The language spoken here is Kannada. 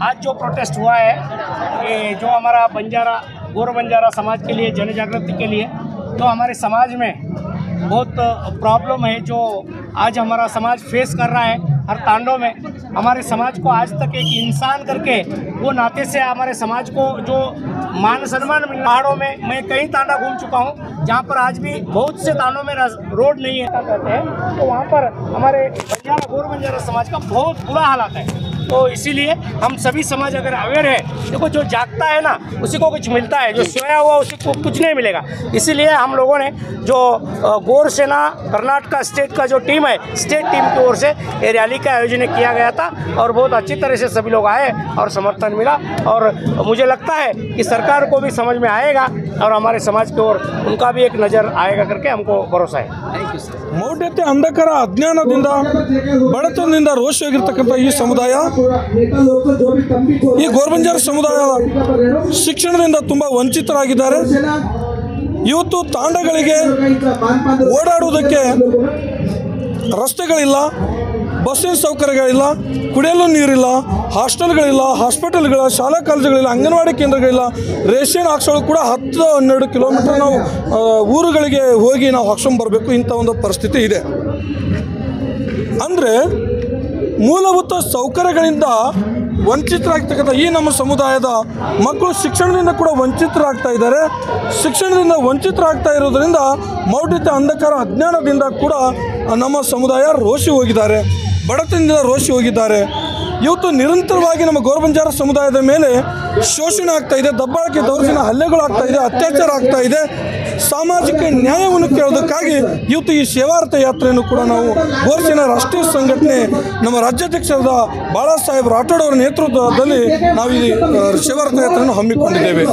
आज जो प्रोटेस्ट हुआ है कि जो हमारा बंजारा गौर बंजारा समाज के लिए जन जागृति के लिए, तो हमारे समाज में बहुत प्रॉब्लम है जो आज हमारा समाज फेस कर रहा है। हर तांडव में हमारे समाज को आज तक एक इंसान करके वो नाते से हमारे समाज को जो मान सम्मान मिल, पहाड़ों में मैं कई तांडा घूम चुका हूँ जहाँ पर आज भी बहुत से तांडों में रोड नहीं है कहते हैं, तो वहाँ पर हमारे बंजारा गौर बंजारा समाज का बहुत बुरा हालात है। तो इसीलिए हम सभी समाज अगर अवेयर है, देखो जो जागता है ना उसी को कुछ मिलता है, जो सोया हुआ उसी को कुछ नहीं मिलेगा। इसीलिए हम लोगों ने जो गौर सेना कर्नाटक स्टेट का जो टीम है, स्टेट टीम की ओर से ये रैली का आयोजन किया गया था और बहुत अच्छी तरह से सभी लोग आए और समर्थन मिला। और मुझे लगता है कि सरकार को भी समझ में आएगा और हमारे समाज की ओर उनका भी एक नज़र आएगा करके हमको भरोसा है। Thank you. ಮೌಢ್ಯತೆ ಅಂಧಕಾರ ಅಜ್ಞಾನದಿಂದ ಬಡತನದಿಂದ ರೋಷವಾಗಿರ್ತಕ್ಕಂಥ ಈ ಸಮುದಾಯ, ಈ ಗೋರ್ಬಂಜಾರ ಸಮುದಾಯ ಶಿಕ್ಷಣದಿಂದ ತುಂಬ ವಂಚಿತರಾಗಿದ್ದಾರೆ। ಇವತ್ತು ತಾಂಡಗಳಿಗೆ ಓಡಾಡುವುದಕ್ಕೆ ರಸ್ತೆಗಳಿಲ್ಲ, ಬಸ್ಸಿನ ಸೌಕರ್ಯಗಳಿಲ್ಲ, ಕುಡಿಯಲು ನೀರಿಲ್ಲ, ಹಾಸ್ಟೆಲ್ಗಳಿಲ್ಲ, ಹಾಸ್ಪಿಟಲ್ಗಳ, ಶಾಲಾ ಕಾಲೇಜುಗಳಿಲ್ಲ, ಅಂಗನವಾಡಿ ಕೇಂದ್ರಗಳಿಲ್ಲ, ರೇಷನ್ ಹಾಕ್ಸೋಳು ಕೂಡ 10-12 ಕಿಲೋಮೀಟರ್ ನಾವು ಊರುಗಳಿಗೆ ಹೋಗಿ ನಾವು ಹಾಕ್ಸ್ಕೊಂಬರ್ಬೇಕು, ಇಂಥ ಒಂದು ಪರಿಸ್ಥಿತಿ ಇದೆ। ಅಂದರೆ ಮೂಲಭೂತ ಸೌಕರ್ಯಗಳಿಂದ ವಂಚಿತರಾಗ್ತಕ್ಕಂಥ ಈ ನಮ್ಮ ಸಮುದಾಯದ ಮಕ್ಕಳು ಶಿಕ್ಷಣದಿಂದ ಕೂಡ ವಂಚಿತರಾಗ್ತಾ ಇದ್ದಾರೆ। ಶಿಕ್ಷಣದಿಂದ ವಂಚಿತರಾಗ್ತಾ ಇರೋದರಿಂದ ಮೌಢ್ಯತೆ ಅಂಧಕಾರ ಅಜ್ಞಾನದಿಂದ ಕೂಡ ನಮ್ಮ ಸಮುದಾಯ ರೋಷಿ ಹೋಗಿದ್ದಾರೆ, ಬಡತನದಿಂದ ರೋಷಿ ಹೋಗಿದ್ದಾರೆ। ಇವತ್ತು ನಿರಂತರವಾಗಿ ನಮ್ಮ ಗೋರ್ಬಂಜಾರ ಸಮುದಾಯದ ಮೇಲೆ ಶೋಷಣೆ ಆಗ್ತಾ ಇದೆ, ದಬ್ಬಾಳಿಕೆ ದೌರ್ಜನ್ಯ ಹಲ್ಲೆಗಳಾಗ್ತಾ ಇದೆ, ಅತ್ಯಾಚಾರ ಆಗ್ತಾ ಇದೆ। ಸಾಮಾಜಿಕ ನ್ಯಾಯವನ್ನು ಕೇಳೋದಕ್ಕಾಗಿ ಇವತ್ತು ಈ ಸೇವಾರ್ಥ ಯಾತ್ರೆಯನ್ನು ಕೂಡ ನಾವು ಗೋರ್ಸೇನಾ ರಾಷ್ಟ್ರೀಯ ಸಂಘಟನೆ ನಮ್ಮ ರಾಜ್ಯಾಧ್ಯಕ್ಷರಾದ ಬಾಳಾ ಸಾಹೇಬ್ ರಾಠೋಡ್ ಅವರ ನೇತೃತ್ವದಲ್ಲಿ ನಾವು ಈ ಸೇವಾರ್ಥ ಯಾತ್ರೆಯನ್ನು ಹಮ್ಮಿಕೊಂಡಿದ್ದೇವೆ।